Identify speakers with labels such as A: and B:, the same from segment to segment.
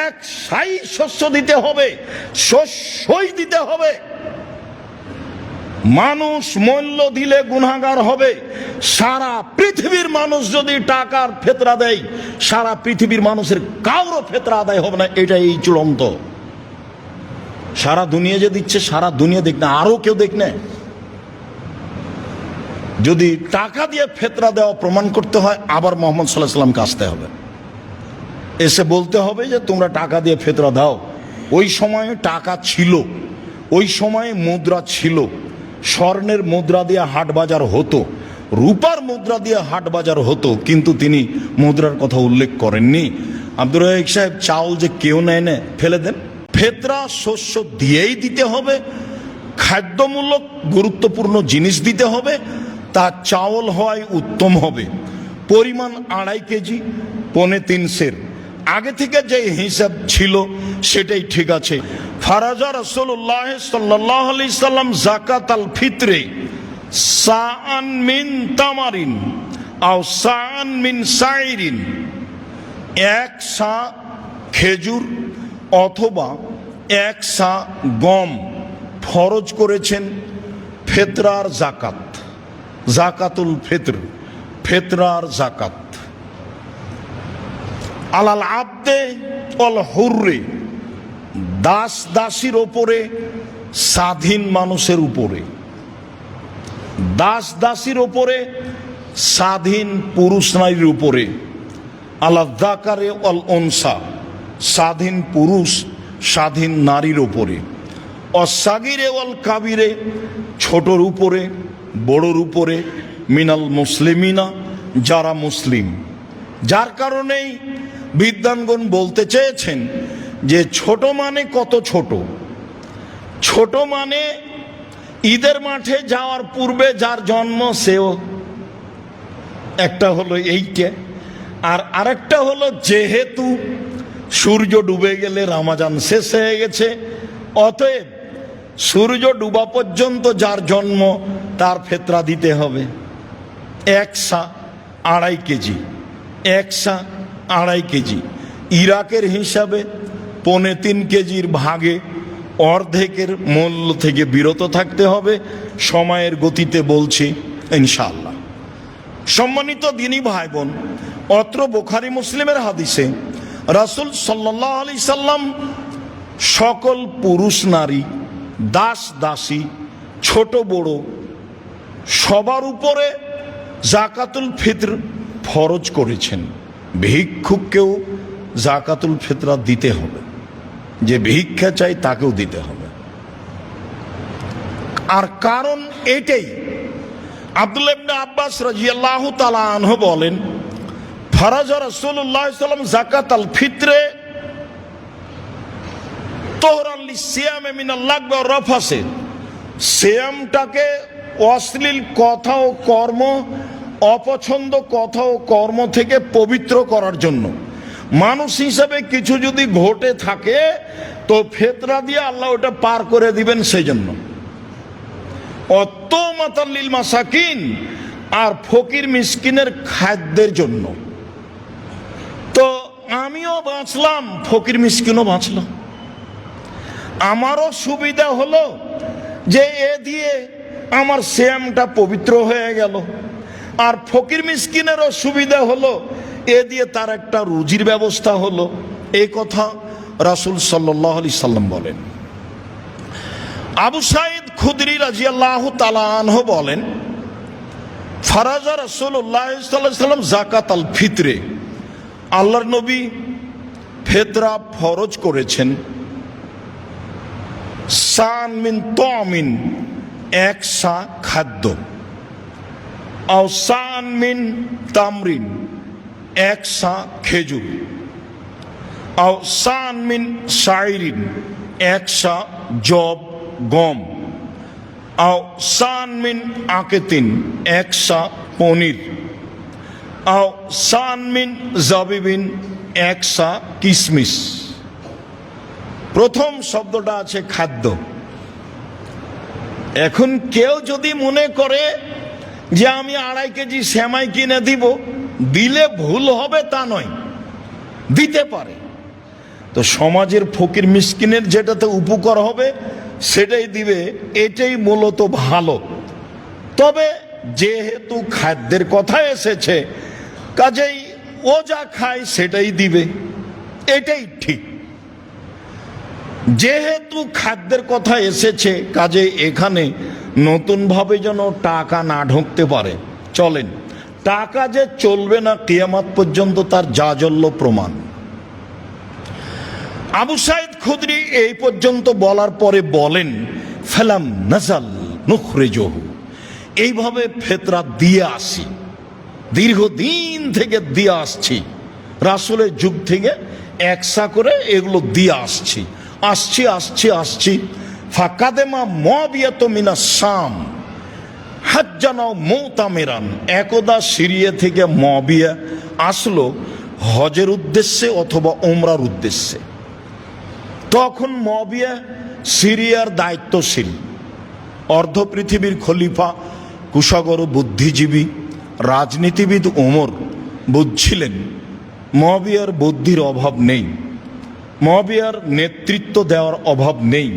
A: এক সাই শস্য দিতে হবে, শস্যই দিতে হবে। মানুষ মূল্য দিলে গুনাহগার হবে। সারা পৃথিবীর মানুষ যদি টাকার ফেতরা দেয়, সারা পৃথিবীর মানুষের কারো ফেতরা আদায় হবে না, এটাই চূড়ান্ত। সারা দুনিয়া যে দিচ্ছে, সারা দুনিয়া দেখ না, আরো কেউ দেখ না। যদি টাকা দিয়ে ফেতরা দেওয়া প্রমাণ করতে হয়, আবার মোহাম্মদ সাল্লাল্লাহু আলাইহি ওয়াসাল্লামকে আসতে হবে, এসে বলতে হবে যে তোমরা টাকা দিয়ে ফেতরা দাও। ওই সময়ে টাকা ছিল, ওই সময়ে মুদ্রা ছিল, স্বর্ণের মুদ্রা দিয়ে হাট বাজার হতো, রূপার মুদ্রা দিয়ে হাট বাজার হতো, কিন্তু তিনি মুদ্রার কথা উল্লেখ করেননি। আব্দুর রাজ্জাক সাহেব, চাউল যে কেউ নেয় না, ফেলে দেন। ফেতরা শস্য দিয়েই দিতে হবে, খাদ্যমূলক গুরুত্বপূর্ণ জিনিস দিতে হবে, তা চাউল হয় উত্তম হবে। পরিমাণ 2.5 কেজি, 3.25 সের। আগে থেকে যে হিসাব ছিল সেটাই ঠিক আছে। ফারাজা রাসূলুল্লাহ সাল্লাল্লাহু আলাইহি সাল্লাম যাকাত আল ফিতরে সাআন মিন তামারিন আও সাআন মিন সাইরিন, 1 সা খেজুর অথবা 1 সা গম ফরজ করেছেন ফেতরার যাকাত, যাকাতুল ফিতর, ফেতরার যাকাত। আলাল আবদে অল হুররে, দাস দাসীর ওপরে, স্বাধীন মানুষের উপরে। দাস দাসীর ওপরে, স্বাধীন পুরুষ নারীর উপরে। আলা যাকারে অল উনসা, স্বাধীন পুরুষ স্বাধীন নারীর উপরে। অসাগিরে অল কাবিরে, ছোটর উপরে বড়র উপরে। মিনাল মুসলিমিনা, যারা মুসলিম। যার কারণেই বিদ্বানগণ বলতে চেয়েছেন যে ছোট মানে কত ছোট? ছোট মানে ঈদের মাঠে যাওয়ার পূর্বে যার জন্ম সেও একটা হলো এইটা, আর আরেকটা হলো যেহেতু সূর্য ডুবে গেলে রমজান শেষ হয়ে গেছে, অতএব সূর্য ডুবা পর্যন্ত যার জন্ম তার ফেতরা দিতে হবে। 1 সা 2.5 কেজি, 1 সা 2.5 কেজি। ইরাকের হিসাবে 3.25 কেজির ভাগে অর্ধেকের মূল্য থেকে বিরত থাকতে হবে। সময়ের গতিতে বলছি ইনশাআল্লাহ। সম্মানিত দিনী ভাই বোন, অত্র বুখারী মুসলিমের হাদিসে রাসূল সাল্লাল্লাহু আলাইহি সাল্লাম সকল পুরুষ নারী, দাস দাসী, ছোট বড় সবার উপরে যাকাতুল ফিতর ফরজ করেছেন। ভিক্ষুককেও যাকাতুল ফিতরা দিতে হবে, যে ভিক্ষা চাই তাকেও দিতে হবে। আর কারণ এটাই, আব্দুল্লাহ ইবনে আব্বাস রাদিয়াল্লাহু তাআলা আনহু বলেন, ফারাজা রাসূলুল্লাহ সাল্লাল্লাহু আলাইহি ওয়াসাল্লাম যাকাত আল ফিতরে তোহরান লিসিয়াম মিনাল লাগব ওয়া রাফাসে, সিয়ামটাকে অশ্লীল কথা ও কর্ম, অপছন্দ কথা ও কর্ম থেকে পবিত্র করার জন্য। মানুষ হিসাবে কিছু যদি ঘটে থাকে তো ফেতরা দিয়ে আল্লাহ ওটা পার করে দিবেন, সেই জন্য। অত্তমাতাল লিল মাসাকিন, আর ফকির মিসকিনের খাদ্যের জন্য। তো আমিও বাঁচলাম, ফকির মিসকিনও বাঁচল। আমারও সুবিধা হলো যে এ দিয়ে আমার সিয়ামটা পবিত্র হয়ে গেল, আর ফকির মিসকিনেরও সুবিধা হলো, এ দিয়ে তার একটা রুজির ব্যবস্থা হলো। এই কথা রাসূল সাল্লাল্লাহু আলাইহি সাল্লাম বলেন। আবু সাঈদ খুদরি রাদিয়াল্লাহু তাআলা আনহু বলেন, ফারাজা রাসূলুল্লাহ সাল্লাল্লাহু আলাইহি সাল্লাম যাকাত আল ফিতরে, আল্লাহর নবী ফেতরা ফরজ করেছেন সান মিন তামিন, 1 সা খাদ্য, আও সান মিন তামরিন, 1 সা খেজুর, আও সান মিন শাইরিন, 1 সা জব গম, আও সান মিন আকেতিন, 1 সা পনির, আও সান মিন জাবিবিন, 1 সা কিশমিশ। প্রথম শব্দটা আছে খাদ্য। এখন কেউ যদি মনে করে যে আমি 2.5 কেজি সেমাই কিনে দিব, দিলে ভুল হবে তা নয়, দিতে পারে। তো সমাজের ফকির মিসকিনের যেটাতে উপকার হবে সেটাই দিবে, এটাই মূলত ভালো। তবে যেহেতু খাদ্যের কথা এসেছে, কাজেই ও যা খায় সেটাই দিবে, এটাই ঠিক। যেহেতু খাদ্যের কথা এসেছে, কাজে এখানে নতুনভাবে যেন টাকা না ঢুকতে পারে। চলেন, টাকা যে চলবে না কিয়ামত পর্যন্ত তার জাজল্য প্রমাণ। আবু সাইদ খুদরি এই পর্যন্ত বলার পরে বলেন, ফালাম নাজাল নুখরিজহু, এইভাবে ফেতরা দিয়ে আসি, দীর্ঘদিন থেকে দিয়ে আসছি, রাসূলের যুগ থেকে একসা করে এগুলো দিয়ে আসছি। ফাকাদেমা মুআবিয়াত মিনাস শাম হাজ্জানাও মুতামিরান, একদা সিরিয়া থেকে মুআবিয়া আসলো হজের উদ্দেশ্যে অথবা উমরার উদ্দেশ্যে। তখন মুআবিয়া সিরিয়ার দায়িত্বশীল, অর্ধ পৃথিবীর খলিফা, কুশাগর বুদ্ধিজীবী রাজনীতিবিদ ওমর বুঝছিলেন মুআবিয়ার বুদ্ধির অভাব নেই, মুআবিয়ার নেতৃত্ব দেওয়ার অভাব নেই।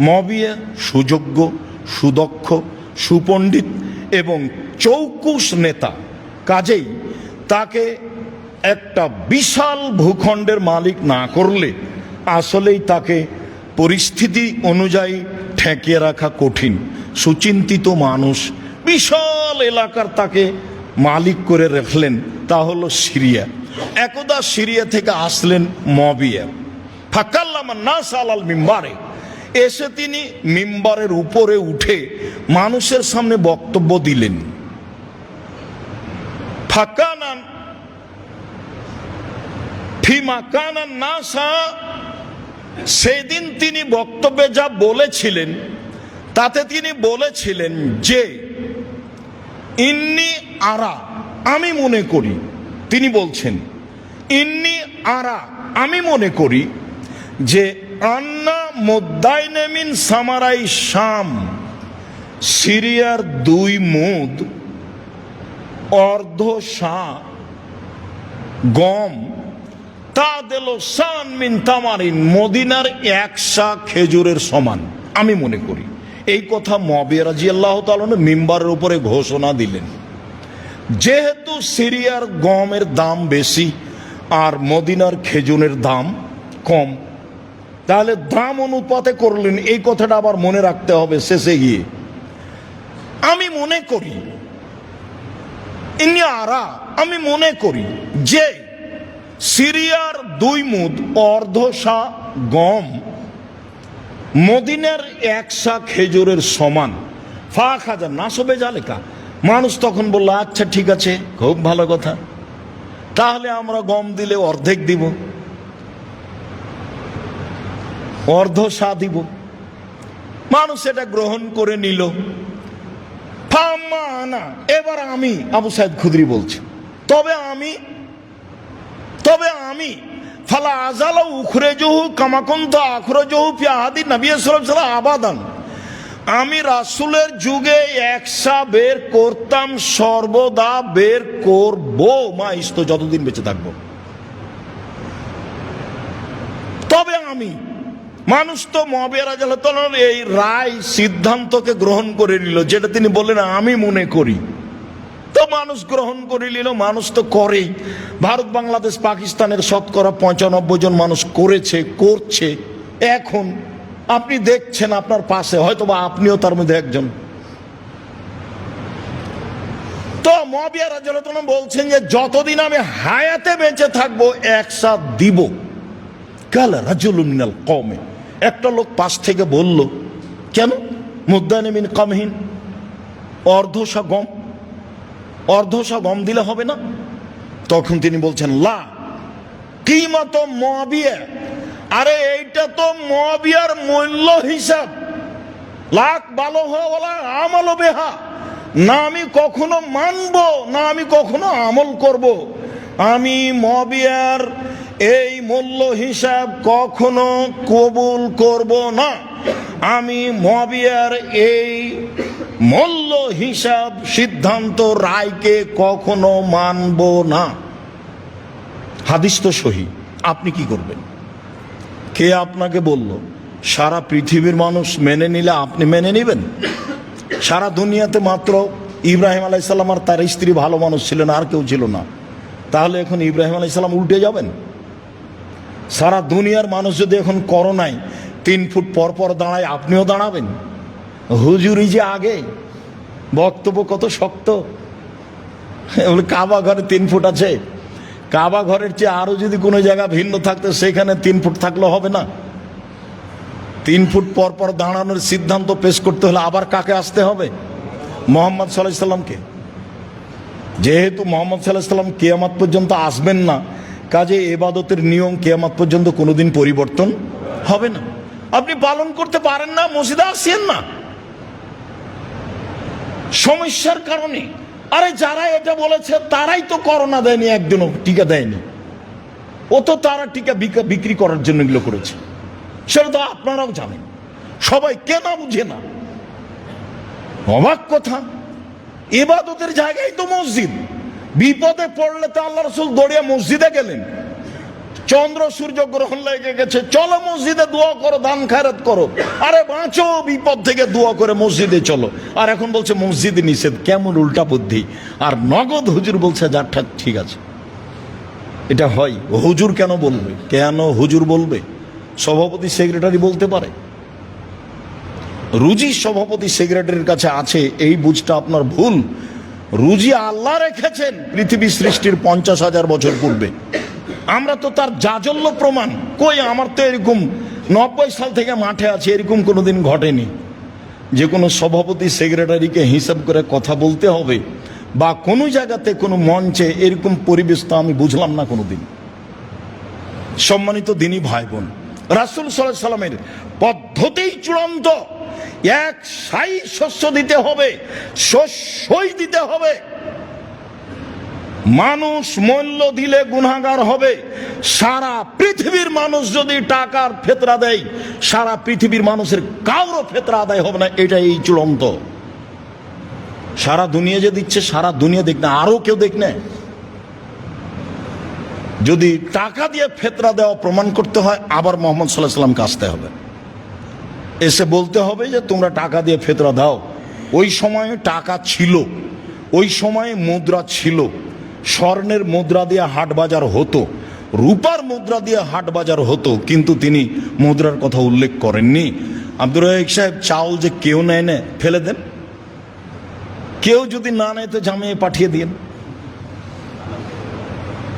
A: মুআবিয়া সুযোগ্য, সুদক্ষ, সুপণ্ডিত এবং চৌকুশ নেতা, কাজেই তাকে একটা বিশাল ভূখণ্ডের মালিক না করলে আসলেই তাকে পরিস্থিতি অনুযায়ী ঠেকিয়ে রাখা কঠিন। সুচিন্তিত মানুষ, বিশাল এলাকার তাকে মালিক করে রাখলেন, তা হলো সিরিয়া। একদা সিরিয়া থেকে আসলেন মুআবিয়া, ফাকাল্লামান নাস আলাল মিম্বারে, এসে তিনি মিম্বারের উপরে উঠে মানুষের সামনে বক্তব্য দিলেন। ফাকানান ফিমা কানান নাসা, সেদিন তিনি বক্তব্যে যা বলেছিলেন তাতে তিনি বলেছিলেন যে ইন্নি আরা, আমি মনে করি, তিনি বলছেন ইন্নি আরা, আমি মনে করি যে আন্না মুদ্দাইনে মিন সামারাই শাম, সিরিয়ার 2 মুদ অর্ধ সা গম, তা দিল সান মিন তামারিন, মদিনার 1 সা খেজুরের সমান আমি মনে করি। এই কথা মুআবিয়া রাদিয়াল্লাহু তাআলা মিম্বারের উপরে ঘোষণা দিলেন। যেহেতু সিরিয়ার গমের দাম বেশি আর মদিনার খেজুরের দাম কম, তাহলে দাম অনুপাতে করলেন, এই কথাটা আবার মনে রাখতে হবে শেষে গিয়ে। আমি মনে করি, ইন্নি আরা, আমি মনে করি যে সিরিয়ার 2 মুদ অর্ধ সা গম মদিনার 1 সা খেজুরের সমান। ফা খাজা নাসবে জালেকা, মানুষ তখন বলল আচ্ছা ঠিক আছে, খুব ভালো কথা, তাহলে আমরা গম দিলে অর্ধেক দিব, অর্ধ সা দিব। মানুষ এটা গ্রহণ করে নিল। ফামানা, এবার আমি আবু সাইদ খুদরি বলছি, তবে আমি ফালা আজালা উখরেজহু কামা কুনতু আখরাজহু ফি আহাদি নবী সাল্লাল্লাহু আলাইহি ওয়াসাল্লাম আবাদান, আমি রাসূলের যুগে 1 সা বের করতাম, সর্বদা বের করব, মা ইস্ত, যতদিন বেঁচে থাকবো। তবে আমি, মানুষ তো মুআবিয়া রাদিয়াল্লাহু তাআলার এই রায় সিদ্ধান্তকে গ্রহণ করে নিল, যেটা তিনি বললেন আমি মনে করি, তো মানুষ গ্রহণ করে নিল। মানুষ তো করেই, ভারত বাংলাদেশ পাকিস্তানের শতকরা 95 জন মানুষ করেছে, করছে। এখন আপনি দেখছেন আপনার পাশে, হয়তো বা আপনিও তার মধ্যে একজন। তো মুআবিয়া রাদিয়াল্লাহু তাআলা বলছেন যে যতদিন আমি হায়াতে বেঁচে থাকবো 1 সা দিব। কালা রাজুলুন মিনাল কওমে, একটা লোক পাশ থেকে বলল, কেন মুদ্দানে মিন কামহিন, অর্ধ সা গম দিলে হবে না? তখন তিনি বলছেন লা কিমাত মুআবিয়া, আরে এইটা তো মুআবিয়ার মূল্য হিসাব, লাখ ভালো হওয়া আমল বেহা, না আমি কখনো মানব, না আমি কখনো আমল করব। আমি মুআবিয়ার এই মূল্য হিসাব কখনো কবুল করব না, আমি মুআবিয়ার এই মূল্য হিসাব সিদ্ধান্ত রায়কে কখনো মানব না। হাদিস তো সহি, আপনি কি করবেন? কে আপনাকে বলল? সারা পৃথিবীর মানুষ মেনে নিলে আপনি মেনে নেবেন? সারা দুনিয়াতে মাত্র ইব্রাহিম আলাইসাল্লাম আর তার স্ত্রী ভালো মানুষ ছিলেন, আর কেউ ছিল না। তাহলে এখন ইব্রাহিম আলাইসাল্লাম উল্টে যাবেন? সারা দুনিয়ার মানুষ যদি এখন করোনায় 3 ফুট পর পর দাঁড়ায়, আপনিও দাঁড়াবেন? হুজুরি যে আগে বক্তব্য কত শক্ত। কাবা ঘরে 3 ফুট আছে, কাবা ঘরের চেয়ে আরো যদি কোনো জায়গা ভিন্ন থাকতো সেখানে 3 ফুট থাকলে হবে না? 3 ফুট পর পর দাঁড়ানোর সিদ্ধান্ত পেশ করতে হলে আবার কাকে আসতে হবে? মোহাম্মদ সাল্লাল্লাহু আলাইহি সাল্লামকে। যেহেতু মোহাম্মদ সাল্লাল্লাহু আলাইহি সাল্লাম কিয়ামত পর্যন্ত আসবেন না, কাজে ইবাদতের নিয়ম কিয়ামত পর্যন্ত কোনোদিন পরিবর্তন হবে না। আপনি পালন করতে পারেন না, মসজিদে আসেন না সমস্যার কারণে। আরে যারা এটা বলেছে তারাই তো করোনা দেয়নি, একজনও টিকা দেয়নি। ও তো তারা টিকা বিক্রি করার জন্য এগুলো করেছে, সেটা তো আপনারাও জানেন। সবাই কেন বুঝে না? অবাক কথা। ইবাদতের জায়গায় তো মসজিদ। বিপদে পড়লে তো আল্লাহ রাসূল দৌড়িয়ে মসজিদে গেলেন। চন্দ্র সূর্য গ্রহণ লেগে গেছে, চলো মসজিদে দোয়া করো, দান খায়রাত করো। আরে বাঁচো বিপদ থেকে, দোয়া করে মসজিদে চলো। আর এখন বলছে মসজিদে নিষেধ। কেমন উল্টা বুদ্ধি! আর নগদ হুজুর বলছে যা ঠিক আছে। এটা হয়? হুজুর কেন বলবে? কেন হুজুর বলবে? সভাপতি সেক্রেটারি বলতে পারে। রুজি সভাপতি সেক্রেটারির কাছে আছে, এই বুঝটা আপনার ভুল। রুজি আল্লাহ রেখেছেন পৃথিবী সৃষ্টির 50,000 বছর পূর্বে। আমরা তো তার জাজল্য প্রমাণ। কই, আমার তো এরকম 90 সাল থেকে মাঠে আছে, এরকম কোনোদিন ঘটেনি যে কোনো সভাপতি সেক্রেটারিকে হিসাব করে কথা বলতে হবে, বা কোনো জায়গাতে কোনো মঞ্চে এরকম পরিবেশ তো আমি বুঝলাম না কোনোদিন। সম্মানিত দিনী ভাই বোন, রাসূল সাল্লাল্লাহু আলাইহি সাল্লামের পদ্ধতিই চূড়ান্ত। এক সাই শস্য দিতে হবে, শস্যই দিতে হবে। মানুষ মূল্য দিলে গুনাহগার হবে। সারা পৃথিবীর মানুষ যদি টাকার ফেতরা দেয়, সারা পৃথিবীর মানুষের কারো ফেতরা আদায় হবে না। এটাই চূড়ান্ত। সারা দুনিয়া যে দিচ্ছে, সারা দুনিয়া দেখ না, আরো কেউ দেখ না। যদি টাকা দিয়ে ফেতরা দেওয়া প্রমাণ করতে হয়, আবার মুহাম্মদ সাল্লাল্লাহু আলাইহি সাল্লামকে আসতে হবে, এসে বলতে হবে যে তোমরা টাকা দিয়ে ফেতরা দাও। ওই সময়ে টাকা ছিল, ওই সময়ে মুদ্রা ছিল। স্বর্ণের মুদ্রা দিয়ে হাট বাজার হতো, রূপার মুদ্রা দিয়ে হাট বাজার হতো, কিন্তু তিনি মুদ্রার কথা উল্লেখ করেননি। আব্দুর রাজ্জাক সাহেব, চাউল যে কেউ নেয় না, ফেলে দেন। কেউ যদি না নেয় তো জামিয়ে পাঠিয়ে দিন।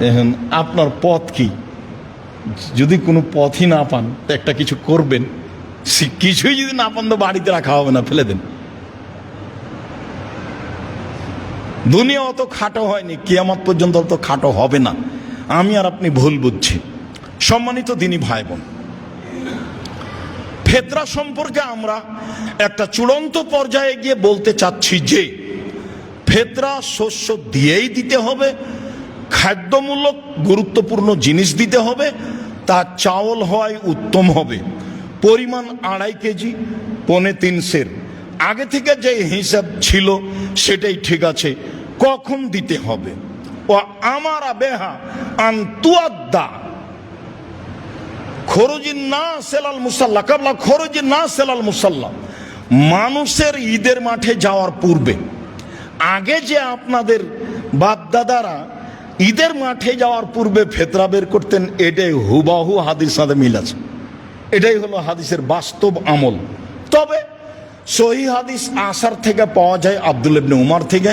A: এখন আপনার পথ কি? যদি কোনো পথই না পান তো একটা কিছু করবেন। কিছুই যদি না পান তো বাড়িতে রাখা হবে না, ফেলে দেন। দুনিয়া অত খাটো হয়নি, কিয়ামত পর্যন্ত অত খাটো হবে না। আমি আর আপনি ভুল বুঝছি। সম্মানিত দিনী ভাই বোন, ফেতরা সম্পর্কে আমরা একটা চূড়ান্ত পর্যায়ে গিয়ে বলতে চাচ্ছি যে ফেতরা শস্য দিয়েই দিতে হবে, খাদ্যমূলক গুরুত্বপূর্ণ জিনিস দিতে হবে। তা চাউল হয় উত্তম হবে, পরিমাণ 2.5 কেজি, 3.25 সের। আগে থেকে যে হিসাব ছিল সেটাই ঠিক আছে। কখন দিতে হবে? ও আমারা বেহা আন্তুয়াদ্দা খরুজিন না সেলাল মুসাল্লা কাবলা খরুজিন না সেলাল মুসাল্লা। মানুষের ঈদের মাঠে যাওয়ার পূর্বে, আগে যে আপনাদের বাপদাদারা ঈদের মাঠে যাওয়ার পূর্বে ফেতরা বের করতেন, এটাই হুবাহু হাদিস সাথে মিল আছে। এটাই হলো হাদিসের বাস্তব আমল। তবে সহিহ হাদিস আসার থেকে পাওয়া যায়, আব্দুল্লাহ ইবনে উমর থেকে,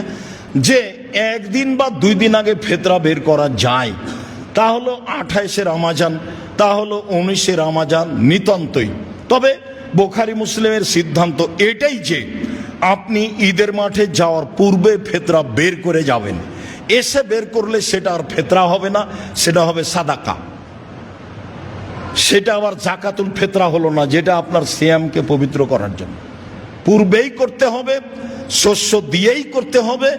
A: যে 1 দিন বা 2 দিন আগে ফেতরা বের করা যায়। তা হলো 28শে রমাজান, তা হলো 19শে রমাজান, নিতান্তই। তবে বুখারী মুসলিমের সিদ্ধান্ত এটাই যে আপনি ঈদের মাঠে যাওয়ার পূর্বে ফেতরা বের করে যাবেন। এসে বের করলে সেটা আর ফেতরা হবে না, সেটা হবে সাদাকা। সেটা আবার জাকাতুল ফেতরা হলো না, যেটা আপনার সিয়ামকে পবিত্র করার জন্য। পূর্বেই করতে হবে, শস্য দিয়েই করতে হবে।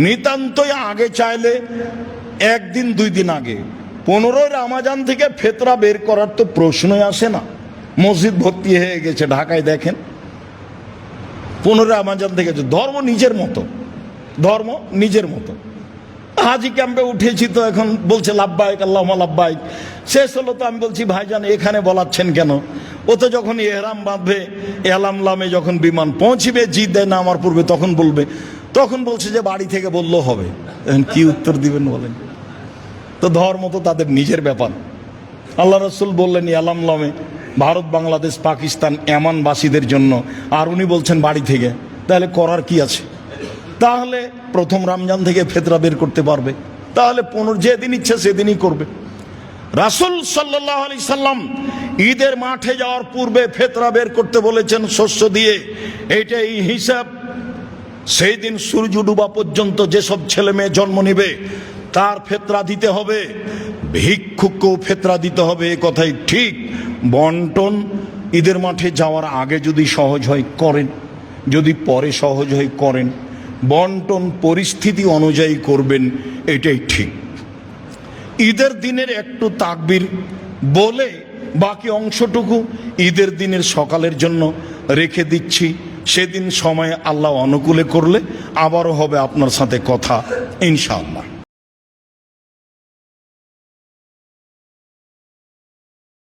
A: নিতান্তই আগে চাইলে 1 দিন 2 দিন আগে। 15 রমাজান থেকে ফেতরা বের করার তো প্রশ্নই আসে না। মসজিদ ভর্তি হয়ে গেছে ঢাকায়, দেখেন। 15 রমাজান থেকে ধর্ম নিজের মতো, ধর্ম নিজের মতো। হাজি ক্যাম্পে উঠেছি, তো এখন বলছে লাব্বাইক আল্লাহুম্মা লাব্বাইক। শেষ হলো, তো আমি বলছি ভাইজান এখানে বলাচ্ছেন কেন? ও তো যখন এহরাম বাঁধবে, এলাম লামে যখন বিমান পৌঁছিবে, জিদ্দায় নামার পূর্বে তখন বলবে। তখন বলছে যে বাড়ি থেকে বললেও হবে। এখন কি উত্তর দিবেন বলেন? তো ধর্ম তো তাদের নিজের ব্যাপার। আল্লাহ রসুল বললেন এলাম লামে ভারত, বাংলাদেশ, পাকিস্তান এমানবাসীদের জন্য, আর উনি বলছেন বাড়ি থেকে। তাহলে করার কি আছে? তাহলে প্রথম রমজান থেকে ফিতরা বের করতে পারবে, তাহলে যেদিন ইচ্ছে সেদিনই করবে। রাসূল সাল্লাল্লাহু আলাইহি সাল্লাম ঈদের মাঠে যাওয়ার পূর্বে ফিতরা বের করতে বলেছেন শস্য দিয়ে। এইটাই হিসাব। সেই দিন সূর্য ডুবা পর্যন্ত যেসব ছেলে মেয়ে জন্ম নেবে তার ফিতরা দিতে হবে, ভিক্ষুককেও ফিতরা দিতে হবে। এ কথাই ঠিক। বন্টন ঈদের মাঠে যাওয়ার আগে যদি সহজ হয় করেন, যদি পরে সহজ হয় করেন। বন্টন পরিস্থিতি অনুযায়ী করবেন, এটাই ঠিক। ঈদের দিনের একটু তাকবীর বলে বাকি অংশটুকু ঈদের দিনের সকালের জন্য রেখে দিচ্ছি। সেদিন সময় আল্লাহ অনুকূলে করলে আবারও হবে আপনার সাথে কথা ইনশাআল্লাহ।